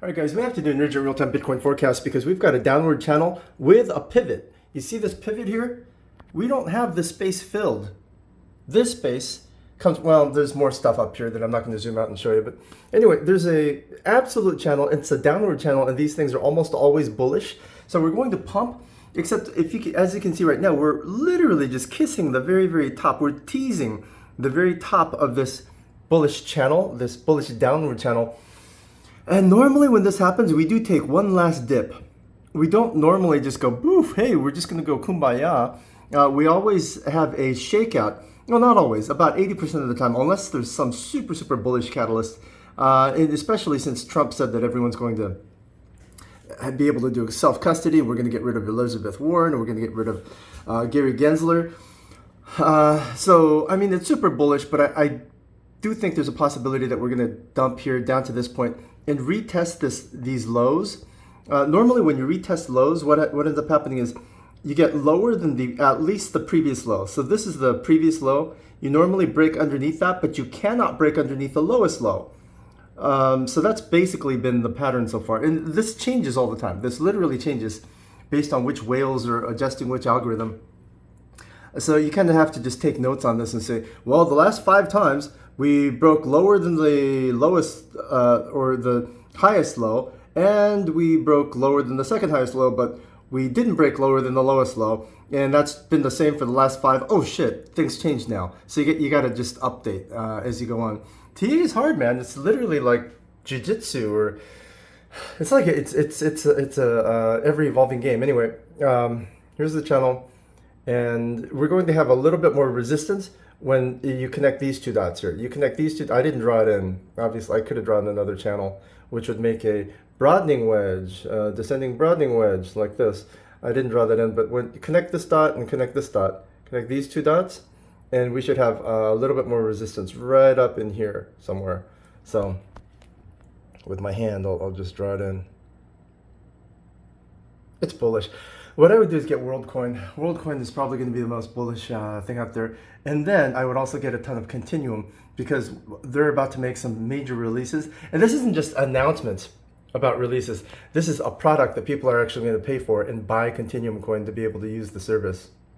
All right, guys, we have to do an urgent real-time Bitcoin forecast because we've got a downward channel with a pivot. You see this pivot here? We don't have the space filled. This space comes, well, there's more stuff up here that I'm not going to zoom out and show you. But anyway, there's a absolute channel. It's a downward channel, and these things are almost always bullish. So we're going to pump, except if you can, as you can see right now, we're literally just kissing the very, very top. We're teasing the very top of this bullish channel, this bullish downward channel. And normally when this happens, we do take one last dip. We don't normally just go, boof, hey, we're just going to go kumbaya. We always have a shakeout. Well, not always, about 80% of the time, unless there's some super, super bullish catalyst, and especially since Trump said that everyone's going to be able to do self-custody. We're going to get rid of Elizabeth Warren, and we're going to get rid of Gary Gensler. So, I mean, it's super bullish, but I do think there's a possibility that we're going to dump here down to this point and retest these lows. Normally when you retest lows, what ends up happening is you get lower than at least the previous low. So this is the previous low. You normally break underneath that, but you cannot break underneath the lowest low. So that's basically been the pattern so far. And this changes all the time. This literally changes based on which whales are adjusting which algorithm. So you kind of have to just take notes on this and say, well, the last 5 times we broke lower than the lowest or the highest low, and we broke lower than the second highest low, but we didn't break lower than the lowest low, and that's been the same for the last 5. Oh shit, things changed now. So you got to just update as you go on. TA is hard, man. It's literally like jiu-jitsu, or it's like it's a ever evolving game. Anyway, here's the channel, and we're going to have a little bit more resistance when you connect these 2 dots here. You connect these 2, I didn't draw it in. Obviously, I could have drawn another channel, which would make a broadening wedge, descending broadening wedge like this. I didn't draw that in, but when you connect this dot and connect this dot, connect these 2 dots, and we should have a little bit more resistance right up in here somewhere. So with my hand, I'll just draw it in. It's bullish. What I would do is get WorldCoin. WorldCoin is probably going to be the most bullish thing out there. And then I would also get a ton of Continuum because they're about to make some major releases. And this isn't just announcements about releases. This is a product that people are actually going to pay for and buy Continuum coin to be able to use the service.